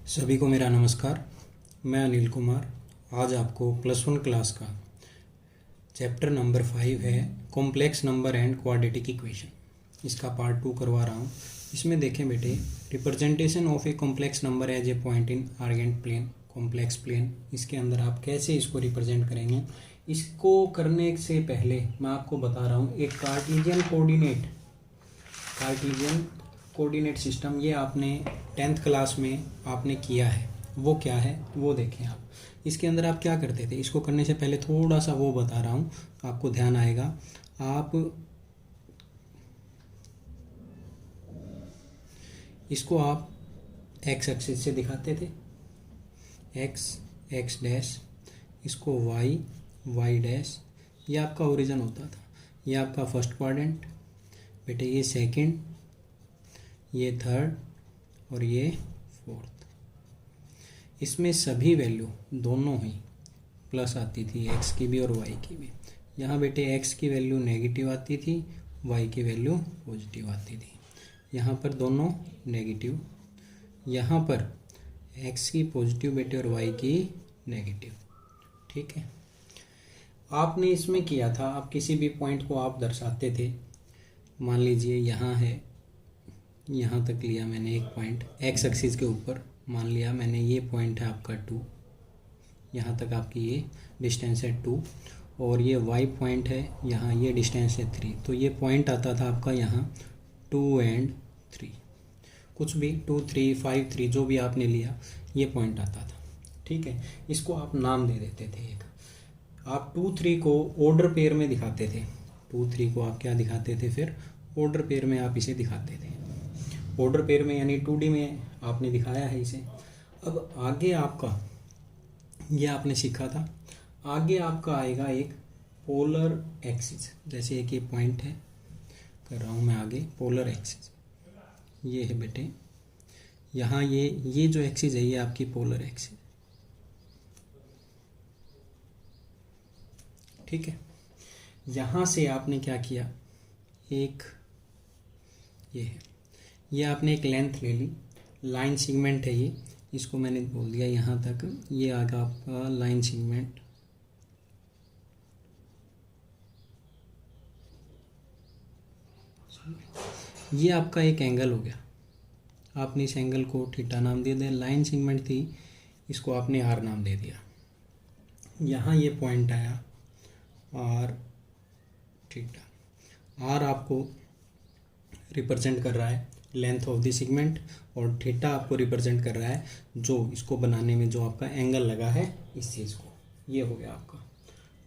सभी को मेरा नमस्कार। मैं अनिल कुमार आज आपको +1 क्लास का चैप्टर नंबर 5 है complex number and quadratic equation. इसका पार्ट 2 करवा रहा हूँ। इसमें देखें बेटे, representation of a complex number as a point in argand plane, complex plane. इसके अंदर आप कैसे इसको रिप्रेजेंट करेंगे। इसको करने से पहले मैं आपको बता रहा हूँ एक कार्टेशियन कोऑर्डिनेट सिस्टम, ये आपने 10th क्लास में आपने किया है। वो क्या है वो देखें आप। इसके अंदर आप क्या करते थे, इसको करने से पहले थोड़ा सा वो बता रहा हूँ, आपको ध्यान आएगा। आप इसको आप एक्स एक्सिस से दिखाते थे, एक्स डैश, इसको वाई डैश, ये आपका ओरिजिन होता था। ये आपका फर्स्ट क्वाड्रेंट बेटे, ये सेकंड, ये थर्ड और ये फोर्थ। इसमें सभी वैल्यू दोनों ही प्लस आती थी, एक्स की भी और वाई की भी। यहाँ बेटे एक्स की वैल्यू नेगेटिव आती थी, वाई की वैल्यू पॉजिटिव आती थी। यहाँ पर दोनों नेगेटिव, यहाँ पर एक्स की पॉजिटिव बेटे और वाई की नेगेटिव। ठीक है, आपने इसमें किया था, आप किसी भी पॉइंट को आप दर्शाते थे। मान लीजिए यहाँ है, यहाँ तक लिया मैंने एक पॉइंट एक्स एक्सिस के ऊपर, मान लिया मैंने ये पॉइंट है आपका 2, यहाँ तक आपकी ये डिस्टेंस है 2, और ये वाई पॉइंट है यहाँ, ये डिस्टेंस है 3। तो ये पॉइंट आता था आपका यहाँ 2 और 3, कुछ भी 2, 3, 5, 3 जो भी आपने लिया, ये पॉइंट आता था। ठीक है, इसको आप नाम दे देते थे। एक आप 2, 3 को ऑर्डर पेयर में दिखाते थे। 2, 3 को आप क्या दिखाते थे, फिर ऑर्डर पेयर में आप इसे दिखाते थे। ऑर्डर पेयर में यानी 2D में आपने दिखाया है इसे। अब आगे आपका ये आपने सीखा था, आगे आपका आएगा एक पोलर एक्सिस। जैसे एक ये पॉइंट है, कर रहा हूँ मैं आगे पोलर एक्सिस, ये है बेटे, यहाँ ये जो एक्सिस है ये आपकी पोलर एक्सिस। ठीक है, यहाँ से आपने क्या किया, एक ये है, ये आपने एक लेंथ ले ली, लाइन सेगमेंट है ये, इसको मैंने बोल दिया यहाँ तक, ये आगा आपका लाइन सेगमेंट। ये आपका एक एंगल हो गया, आपने इस एंगल को थीटा नाम दे दिया। लाइन सेगमेंट थी, इसको आपने आर नाम दे दिया। यहाँ ये पॉइंट आया आर थीटा। आर आपको रिप्रेजेंट कर रहा है लेंथ ऑफ द सेगमेंट, और थीटा आपको रिप्रेजेंट कर रहा है जो इसको बनाने में जो आपका एंगल लगा है इस चीज़ को। ये हो गया आपका।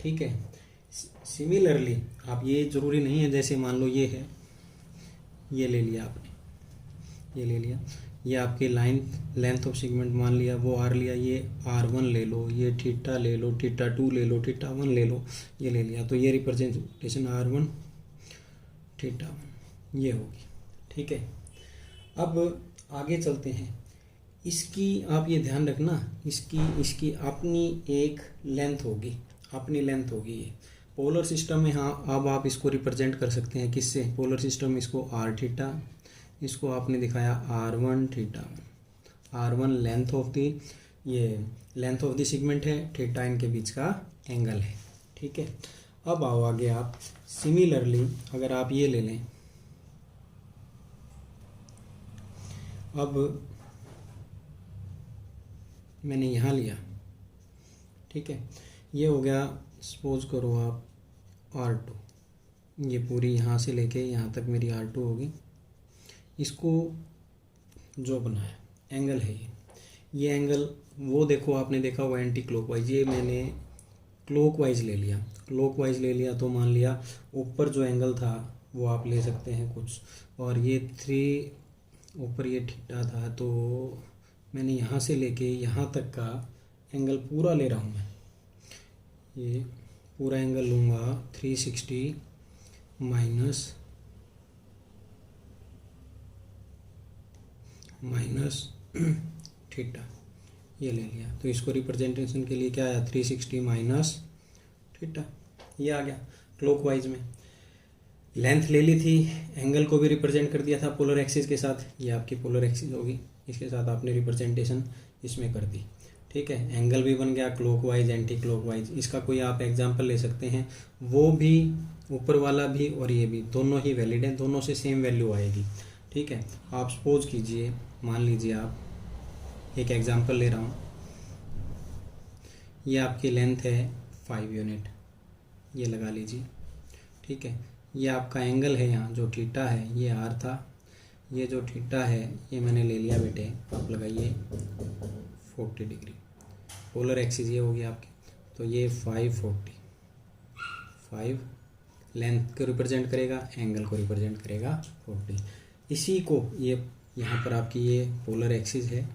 ठीक है, सिमिलरली आप, ये ज़रूरी नहीं है, जैसे मान लो ये है, ये ले लिया आपने, ये ले लिया, ये आपकी लाइन लेंथ ऑफ सेगमेंट मान लिया, वो आर लिया, ये R1 ले लो, ये थीटा ले लो, थीटा 2 ले लो, थीटा 1 ले लो, ये ले लिया। तो ये रिप्रेजेंटेशन R1 थीटा 1 ये होगी। ठीक है, अब आगे चलते हैं। इसकी आप ये ध्यान रखना, इसकी अपनी एक लेंथ होगी, अपनी लेंथ होगी। ये पोलर सिस्टम में, हाँ, अब आप इसको रिप्रेजेंट कर सकते हैं किससे, पोलर सिस्टम, इसको आर थीटा, इसको आपने दिखाया R1 theta. R1 length of the, ये लेंथ ऑफ द सेगमेंट है, थीटा इनके बीच का एंगल है। ठीक है, अब आओ आगे आप। सिमिलरली अगर आप ये ले लें, अब मैंने यहाँ लिया, ठीक है, ये हो गया, सपोज करो आप R2, ये पूरी यहाँ से लेके यहाँ तक मेरी R2 होगी। इसको जो बनाया एंगल है ये एंगल, वो देखो आपने देखा वो एंटी क्लॉकवाइज, ये मैंने क्लॉकवाइज ले लिया। क्लॉकवाइज ले लिया तो मान लिया ऊपर जो एंगल था वो आप ले सकते हैं कुछ, और ये 3 ऊपर ये थीटा था, तो मैंने यहाँ से लेके यहाँ तक का एंगल पूरा ले रहा हूँ मैं। ये पूरा एंगल लूँगा 360 माइनस थीटा, ये ले लिया। तो इसको रिप्रेजेंटेशन के लिए क्या आया, 360 माइनस थीटा, ये आ गया। क्लॉकवाइज में लेंथ ले ली थी, एंगल को भी रिप्रेजेंट कर दिया था पोलर एक्सिस के साथ, ये आपकी पोलर एक्सिस होगी। इसके साथ आपने रिप्रेजेंटेशन इसमें कर दी। ठीक है, एंगल भी बन गया क्लॉकवाइज एंटी क्लॉकवाइज। इसका कोई आप एग्जांपल ले सकते हैं, वो भी ऊपर वाला भी और ये भी दोनों ही वैलिड है, दोनों से सेम वैल्यू आएगी। ठीक है, आप सपोज कीजिए, मान लीजिए आप एक एग्जांपल ले रहा हूँ, ये आपकी लेंथ है 5 यूनिट, ये लगा लीजिए। ठीक है, ये आपका एंगल है यहाँ जो थीटा है, ये आर था, ये जो थीटा है ये मैंने ले लिया बेटे, आप लगाइए 40 डिग्री, पोलर एक्सिस ये हो गया आपके, तो ये 5 लेंथ को रिप्रेजेंट करेगा, एंगल को रिप्रेजेंट करेगा 40। इसी को ये यहाँ पर आपकी ये पोलर एक्सिस है,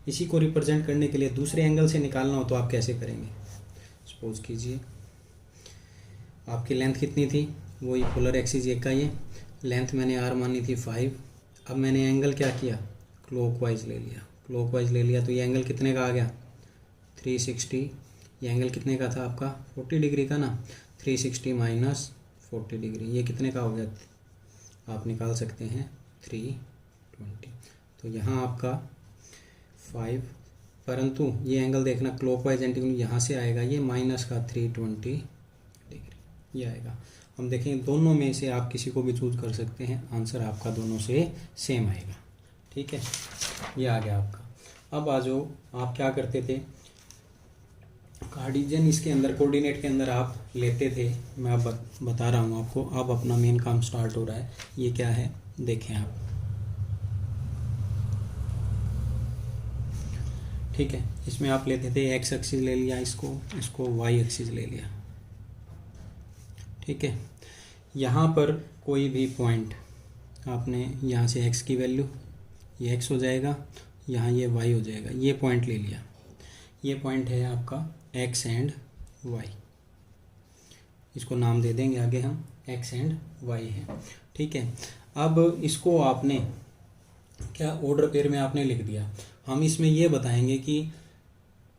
इसी को रिप्रेजेंट करने के लिए दूसरे एंगल से निकालना हो तो आप कैसे करेंगे। सपोज कीजिए आपकी लेंथ कितनी थी, वही पोलर एक्सिस ये का, ये लेंथ मैंने आर मानी थी 5। अब मैंने एंगल क्या किया, क्लॉकवाइज ले लिया, क्लॉकवाइज ले लिया तो ये एंगल कितने का आ गया 360। ये एंगल कितने का था आपका 40 डिग्री का ना, 360 माइनस 40 डिग्री, ये कितने का हो गया, आप निकाल सकते हैं 320। तो यहाँ आपका 5, परंतु ये एंगल देखना क्लॉकवाइज एंटी यहाँ से आएगा, ये माइनस का 320 डिग्री ये आएगा। हम देखें दोनों में से आप किसी को भी चूज कर सकते हैं, आंसर आपका दोनों से सेम आएगा। ठीक है, ये आ गया आपका। अब आ जाओ, आप क्या करते थे, कार्टेशियन इसके अंदर कोऑर्डिनेट के अंदर आप लेते थे, मैं अब बता रहा हूँ आपको। अब अपना मेन काम स्टार्ट हो रहा है। ये क्या है देखें आप, ठीक है, इसमें आप लेते थे एक्स एक्सिस ले लिया, इसको वाई एक्सिस ले लिया। ठीक है, यहाँ पर कोई भी पॉइंट आपने यहाँ से x की वैल्यू, ये x हो जाएगा, यहाँ ये y हो जाएगा, ये पॉइंट ले लिया, ये पॉइंट है आपका x एंड y, इसको नाम दे देंगे आगे हम, x एंड y है। ठीक है, अब इसको आपने क्या ऑर्डर पेयर में आपने लिख दिया। हम इसमें ये बताएंगे कि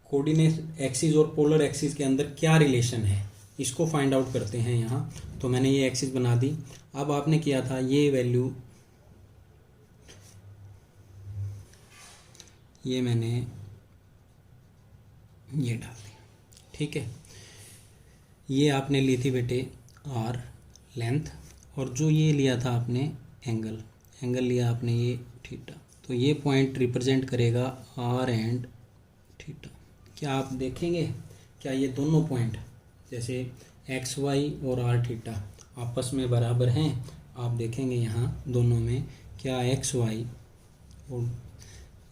कोऑर्डिनेट एक्सिस और पोलर एक्सिस के अंदर क्या रिलेशन है, इसको फाइंड आउट करते हैं यहाँ। तो मैंने ये एक्सिस बना दी। अब आपने किया था ये वैल्यू, ये मैंने ये डाल दिया। ठीक है, ये आपने ली थी बेटे आर लेंथ, और जो ये लिया था आपने एंगल लिया आपने ये थीटा, तो ये पॉइंट रिप्रेजेंट करेगा आर एंड थीटा। क्या आप देखेंगे, क्या ये दोनों पॉइंट जैसे एक्स वाई और आर थीटा आपस में बराबर हैं? आप देखेंगे यहाँ दोनों में क्या एक्स वाई और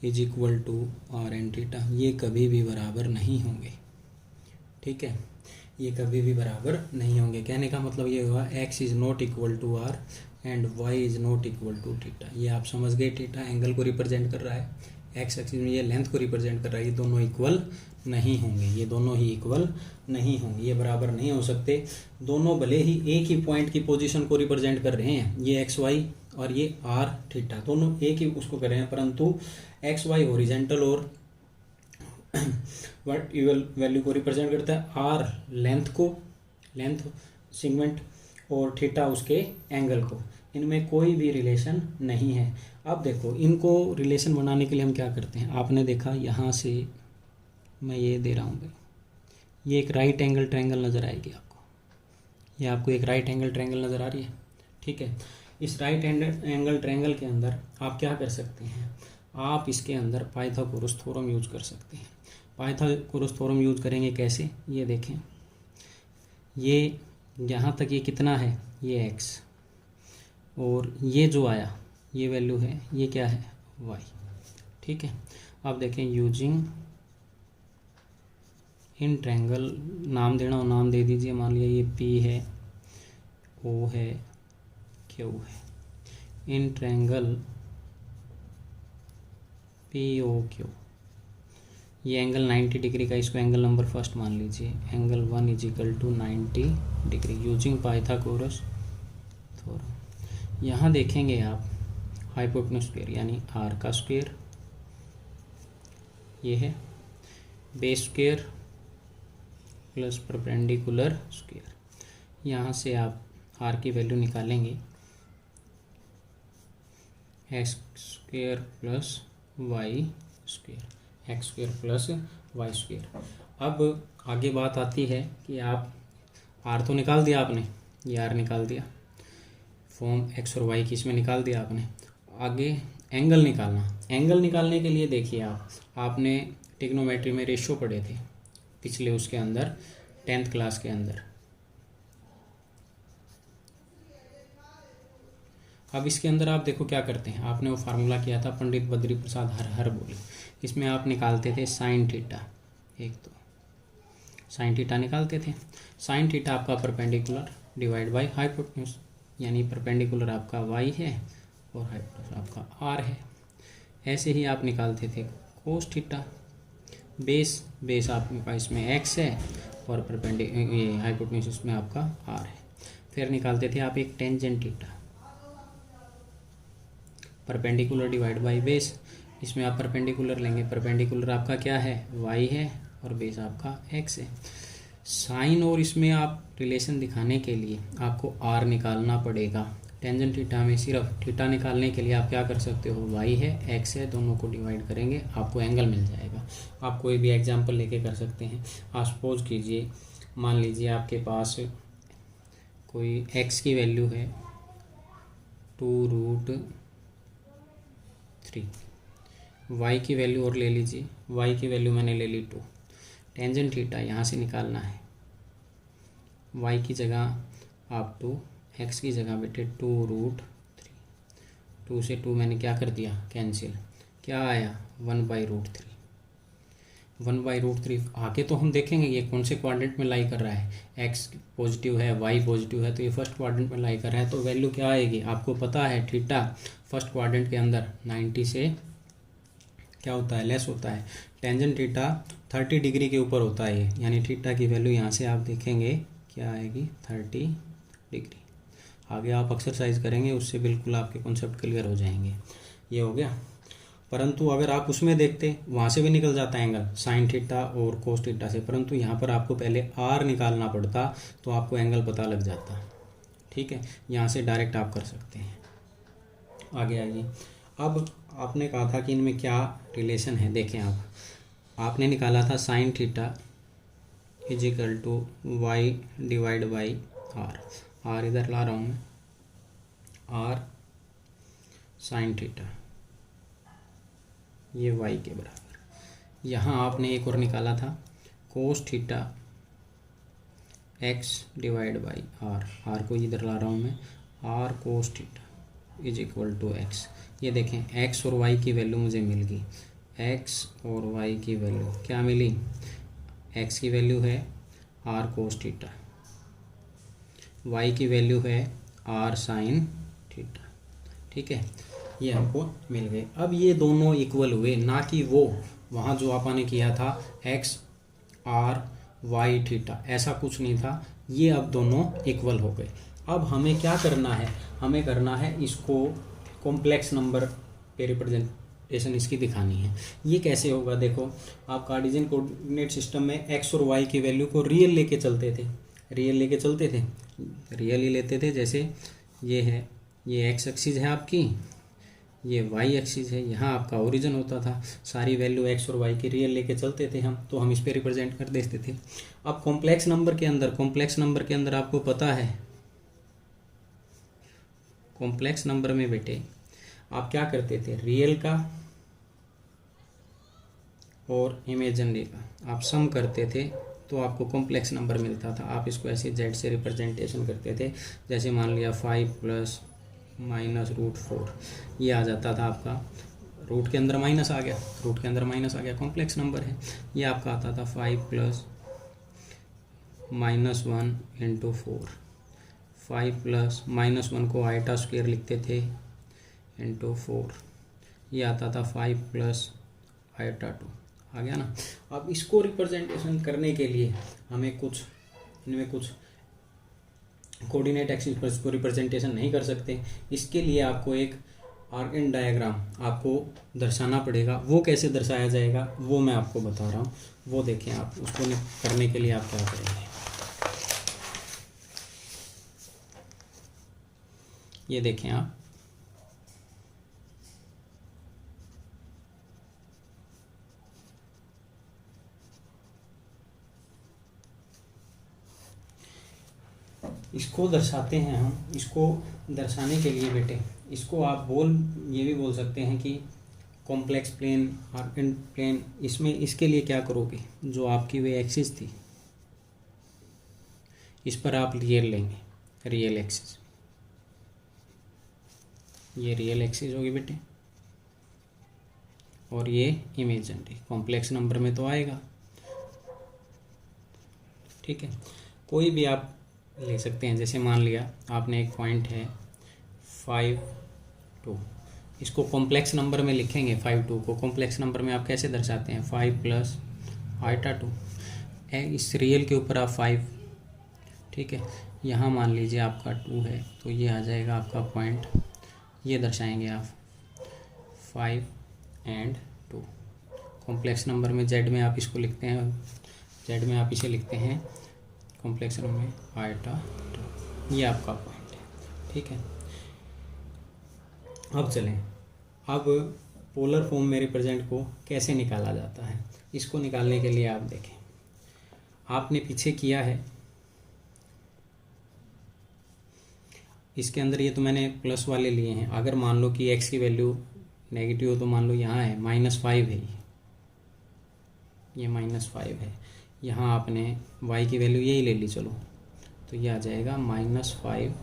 is equal to r and theta, ये कभी भी बराबर नहीं होंगे। ठीक है, ये कभी भी बराबर नहीं होंगे। कहने का मतलब ये हुआ x is not equal to r and y is not equal to theta. ये आप समझ गए, थीटा एंगल को रिप्रेजेंट कर रहा है, एक्स एक्सिस में ये लेंथ को रिप्रेजेंट कर रहा है। ये दोनों इक्वल नहीं होंगे, ये दोनों ही इक्वल नहीं होंगे, ये बराबर नहीं हो सकते। दोनों भले ही एक ही पॉइंट की पोजीशन को रिप्रेजेंट कर रहे हैं, ये एक्स वाई और ये आर थीटा, दोनों एक ही उसको कर रहे हैं, परंतु एक्स वाई हॉरिजॉन्टल और वर्टिकल वैल्यू को रिप्रेजेंट करता है, आर लेंथ सेगमेंट और थीटा उसके एंगल को। इनमें कोई भी रिलेशन नहीं है। अब देखो, इनको रिलेशन बनाने के लिए हम क्या करते हैं, आपने देखा यहाँ से मैं ये दे रहा हूँ भाई, ये एक राइट एंगल ट्रायंगल नज़र आएगी आपको, ये आपको एक राइट एंगल ट्रायंगल नज़र आ रही है। ठीक है, इस राइट एंगल ट्रायंगल के अंदर आप क्या कर सकते हैं, आप इसके अंदर पाइथागोरस थ्योरम यूज कर सकते हैं। पाइथागोरस थ्योरम यूज करेंगे कैसे, ये देखें, ये यहाँ तक ये कितना है, ये x, और ये जो आया ये वैल्यू है, ये क्या है y। ठीक है, अब देखें यूजिंग इन ट्रायंगल, नाम देना हो नाम दे दीजिए, मान लिया ये P है, O है, Q है, इन ट्रायंगल POQ, ये एंगल 90 डिग्री का, इसको एंगल नंबर फर्स्ट मान लीजिए, angle 1 is equal to 90 degree using Pythagoras theorem. यहाँ देखेंगे आप हाइपोटेन्यूज स्क्वायर यानी आर का स्क्वायर, ये है base square plus perpendicular square. यहाँ से आप आर की वैल्यू निकालेंगे, x square plus y square, x square plus y square. अब आगे बात आती है कि आप आर तो निकाल दिया आपने, ये आर निकाल दिया, फॉर्म एक्स और वाई की इसमें निकाल दिया आपने। आगे एंगल निकालना, एंगल निकालने के लिए देखिए आपने ट्रिग्नोमेट्री में रेशियो पढ़े थे पिछले उसके अंदर 10th क्लास के अंदर। अब इसके अंदर आप देखो क्या करते हैं, आपने वो फार्मूला किया था पंडित बद्री प्रसाद हर बोले, इसमें आप निकालते थे साइन थीटा, एक तो साइन थीटा निकालते थे। साइन थीटा आपका परपेंडिकुलर डिवाइड बाय हाइपोटेन्यूज, यानी परपेंडिकुलर आपका वाई है और हाइपोटेन्यूज आपका आर है। ऐसे ही आप निकालते थे कोस थीटा, बेस आपका इसमें एक्स है और ये हाइपोटेन्यूज इसमें आपका आर है। फिर निकालते थे आप एक tangent theta, perpendicular divide by base, इसमें आप परपेंडिकुलर लेंगे, परपेंडिकुलर आपका क्या है वाई है और बेस आपका एक्स है। साइन और इसमें आप रिलेशन दिखाने के लिए आपको आर निकालना पड़ेगा। टेंजेंट थीटा में सिर्फ थीटा निकालने के लिए आप क्या कर सकते हो, वाई है एक्स है, दोनों को डिवाइड करेंगे आपको एंगल मिल जाएगा। आप कोई भी एग्जांपल लेके कर सकते हैं। आप सपोज कीजिए, मान लीजिए आपके पास कोई एक्स की वैल्यू है 2√3, वाई की वैल्यू और ले लीजिए, वाई की वैल्यू मैंने ले ली 2। टेंजेंट थीटा यहाँ से निकालना है, वाई की जगह आप 2, एक्स की जगह बेटे 2√3, 2 से 2 मैंने क्या कर दिया कैंसिल, क्या आया 1/√3। 1/√3 आके तो हम देखेंगे ये कौन से क्वाड्रेंट में लाई कर रहा है, एक्स पॉजिटिव है वाई पॉजिटिव है तो ये फर्स्ट क्वाड्रेंट में लाई कर रहा है, तो वैल्यू क्या आएगी आपको पता है, थीटा फर्स्ट क्वाड्रेंट के अंदर 90 से क्या होता है लेस होता है, टेंजेंट थीटा 30 डिग्री के ऊपर होता है, यानी थीटा की वैल्यू यहाँ से आप देखेंगे क्या आएगी 30 डिग्री। आगे आप एक्सरसाइज करेंगे उससे बिल्कुल आपके कॉन्सेप्ट क्लियर हो जाएंगे। ये हो गया। परंतु अगर आप उसमें देखते वहाँ से भी निकल जाता है एंगल साइन थीटा और कोस थीटा से, परंतु यहाँ पर आपको पहले आर निकालना पड़ता तो आपको एंगल पता लग जाता। ठीक है, यहाँ से डायरेक्ट आप कर सकते हैं। आगे आइए, अब आपने कहा था कि इनमें क्या रिलेशन है, देखें आपने निकाला था sine theta = y divide by r, r इधर ला रहा हूँ मैं, आर साइन थीटा ये वाई के बराबर। यहाँ आपने एक और निकाला था cos theta x divide by r, r को इधर ला रहा हूँ मैं, आर कोस थीटा = एक्स। ये देखें एक्स और वाई की वैल्यू मुझे मिल गई, एक्स और वाई की वैल्यू क्या मिली, एक्स की वैल्यू है आर कोस थीटा, वाई की वैल्यू है आर साइन थीटा। ठीक है, ये हमको मिल गए। अब ये दोनों इक्वल हुए, ना कि वो वहाँ जो आपने किया था एक्स आर वाई थीटा, ऐसा कुछ नहीं था, ये अब दोनों इक्वल हो गए। अब हमें क्या करना है, हमें करना है इसको कॉम्प्लेक्स नंबर पे रिप्रेजेंटेशन इसकी दिखानी है। ये कैसे होगा, देखो आप कार्टेशियन कोऑर्डिनेट सिस्टम में एक्स और वाई की वैल्यू को रियल लेके चलते थे, रियल ही लेते थे। जैसे ये है, ये एक्स एक्सिस है आपकी, ये वाई एक्सिस है, यहाँ आपका ओरिजिन होता था, सारी वैल्यू एक्स और वाई की रियल लेके चलते थे हम, तो हम इस पे रिप्रेजेंट कर देते थे। अब कॉम्प्लेक्स नंबर के अंदर आपको पता है, कॉम्प्लेक्स नंबर में बेटे आप क्या करते थे, रियल का और इमेजिनरी का आप सम करते थे तो आपको कॉम्प्लेक्स नंबर मिलता था। आप इसको ऐसे जेड से रिप्रेजेंटेशन करते थे, जैसे मान लिया 5 + -√4 ये आ जाता था आपका, रूट के अंदर माइनस आ गया, कॉम्प्लेक्स नंबर है। ये आपका आता था 5 + -1 × 4, 5 + -1 को आइटा स्क्वायर लिखते थे × 4, ये आता था 5 + आइटा 2, आ गया ना। अब इसको रिप्रेजेंटेशन करने के लिए हमें इनमें कुछ कोऑर्डिनेट एक्सिस पर इसको रिप्रेजेंटेशन नहीं कर सकते, इसके लिए आपको एक आर्क डायग्राम आपको दर्शाना पड़ेगा। वो कैसे दर्शाया जाएगा वो मैं आपको बता रहा हूँ, वो देखें आप। उसको करने के लिए आप क्या करेंगे, ये देखें आप, इसको दर्शाते हैं हम। इसको दर्शाने के लिए बेटे इसको आप ये भी बोल सकते हैं कि कॉम्प्लेक्स प्लेन, आर्केंट प्लेन। इसमें इसके लिए क्या करोगे, जो आपकी वे एक्सिस थी इस पर आप रियल लेंगे, रियल एक्सिस। ये रियल एक्सिस होगी बेटे, और ये इमेजिनरी। कॉम्प्लेक्स नंबर में तो आएगा, ठीक है। कोई भी आप ले सकते हैं, जैसे मान लिया आपने एक पॉइंट है 5 2, इसको कॉम्प्लेक्स नंबर में लिखेंगे। 5 2 को कॉम्प्लेक्स नंबर में आप कैसे दर्शाते हैं, 5 प्लस आइटा 2। इस रियल के ऊपर आप 5, ठीक है। यहाँ मान लीजिए आपका 2 है, तो ये आ जाएगा आपका पॉइंट, ये दर्शाएंगे आप 5 एंड 2। कॉम्प्लेक्स नंबर में जेड में आप इसको लिखते हैं, जेड में आप इसे लिखते हैं कॉम्प्लेक्स नंबर में आइटा 2। ये आपका पॉइंट है, ठीक है। अब चलें, अब पोलर फॉर्म में रिप्रेजेंट को कैसे निकाला जाता है। इसको निकालने के लिए आप देखें, आपने पीछे किया है, इसके अंदर ये तो मैंने प्लस वाले लिए हैं। अगर मान लो कि x की वैल्यू नेगेटिव हो तो मान लो यहाँ है -5 है, ये -5 है। यहाँ आपने y की वैल्यू यही ले ली, चलो तो ये आ जाएगा -5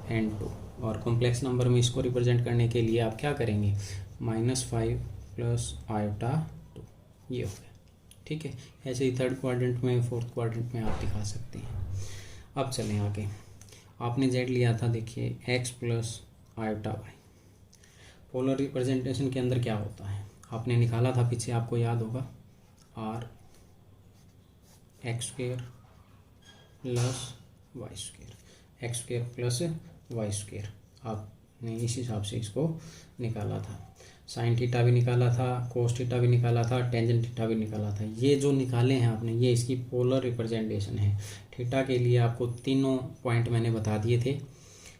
एंड 2। और कॉम्प्लेक्स नंबर में इसको रिप्रेजेंट करने के लिए आप क्या करेंगे, -5 प्लस आइटा 2, ये हो गया, ठीक है। ऐसे ही थर्ड क्वाड्रेंट में, फोर्थ क्वाड्रेंट में आप दिखा सकते हैं। अब चलें आगे, आपने जेड लिया था, देखिए x plus iota y. Polar representation के अंदर क्या होता है आपने निकाला था पीछे, आपको याद होगा, r x² plus y², x² plus y²। आपने इस हिसाब से इसको निकाला था। साइन थीटा भी निकाला था, कोस थीटा भी निकाला था, टेंजेंट थीटा भी निकाला था। ये जो निकाले हैं आपने, ये इसकी पोलर रिप्रेजेंटेशन है। थीटा के लिए आपको तीनों पॉइंट मैंने बता दिए थे,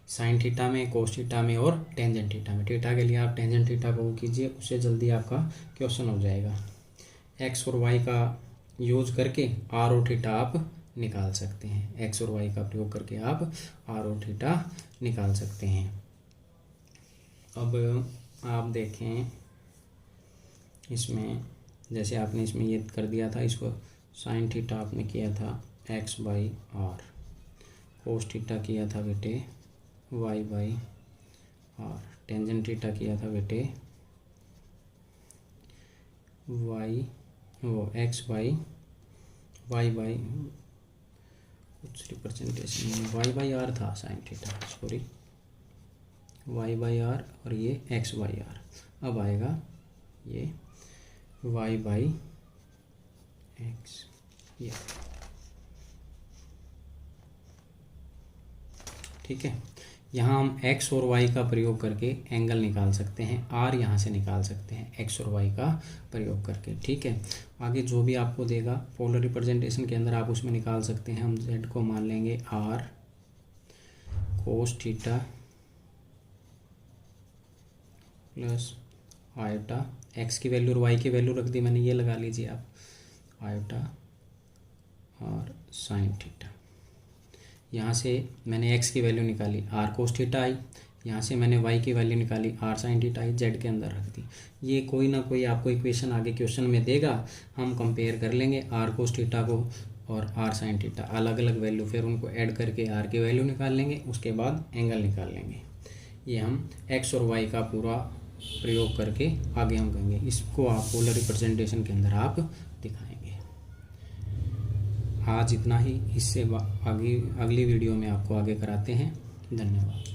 साइन थीटा में, कोस थीटा में और टेंजेंट थीटा में। थीटा के लिए आप टेंजेंट थीटा को कीजिए, उससे जल्दी आपका क्वेश्चन हो जाएगा। एक्स और वाई का यूज करके आर और थीटा आप निकाल सकते हैं। एक्स और वाई का प्रयोग करके आप आर और थीटा निकाल सकते हैं। अब आप देखें इसमें, जैसे आपने इसमें ये कर दिया था, इसको साइन थीटा आपने किया था x/r, कोस थीटा किया था बेटे y/r, टेंजेंट थीटा किया था बेटे y कुछ रिप्रेजेंटेशन y/r था, साइन थीटा, सॉरी y/r, और ये x/r। अब आएगा ये y/x, ये ठीक है। यहाँ हम x और y का प्रयोग करके एंगल निकाल सकते हैं, r यहाँ से निकाल सकते हैं x और y का प्रयोग करके, ठीक है। आगे जो भी आपको देगा पोलर रिप्रेजेंटेशन के अंदर आप उसमें निकाल सकते हैं। हम z को मान लेंगे r cos theta plus iota, x की वैल्यू और y की वैल्यू रख दी मैंने, ये लगा लीजिए आप, आयोटा और साइन थीटा। यहाँ से मैंने x की वैल्यू निकाली, r कोस थीटा आई, यहाँ से मैंने y की वैल्यू निकाली, r साइन थीटा आई, z के अंदर रख दी। ये कोई ना कोई आपको इक्वेशन आगे क्वेश्चन में देगा, हम कंपेयर कर लेंगे r कोस थीटा को और r साइन थीटा, अलग अलग वैल्यू, फिर उनको ऐड करके r की वैल्यू निकाल लेंगे, उसके बाद एंगल निकाल लेंगे। ये हम x और y का पूरा प्रयोग करके आगे हम करेंगे। इसको आप पोलर रिप्रेजेंटेशन के अंदर आप दिखाएंगे। आज इतना ही, इससे आगे अगली वीडियो में आपको आगे कराते हैं। धन्यवाद।